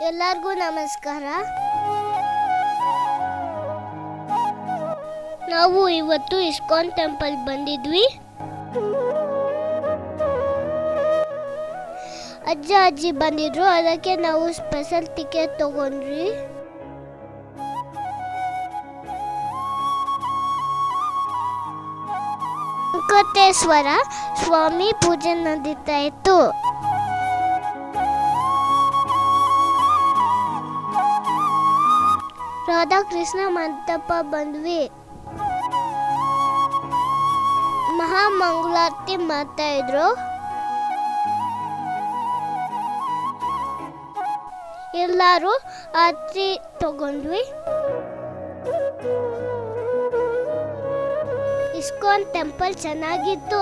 ಎಲ್ಲರಿಗೂ ನಮಸ್ಕಾರ. ನಾವು ಇವತ್ತು ಇಸ್ಕಾನ್ ಟೆಂಪಲ್ ಬಂದಿದ್ವಿ. ಅಜ್ಜ ಅಜ್ಜಿ ಬಂದಿದ್ರು, ಅದಕ್ಕೆ ನಾವು ಸ್ಪೆಷಲ್ ಟಿಕೆಟ್ ತಗೊಂಡ್ವಿ. ವೆಂಕಟೇಶ್ವರ ಸ್ವಾಮಿ ಪೂಜೆ ನಡೀತಾ ಇತ್ತು. ರಾಧಾಕೃಷ್ಣ ಮಂಟಪ ಬಂದ್ವಿ. ಮಹಾಮಂಗಳಾರತಿ ಮಾಡ್ತಾ ಇದ್ರು. ಎಲ್ಲರೂ ಆರತಿ ತಗೊಂಡ್ವಿ. ಇಸ್ಕಾನ್ ಟೆಂಪಲ್ ಚೆನ್ನಾಗಿತ್ತು.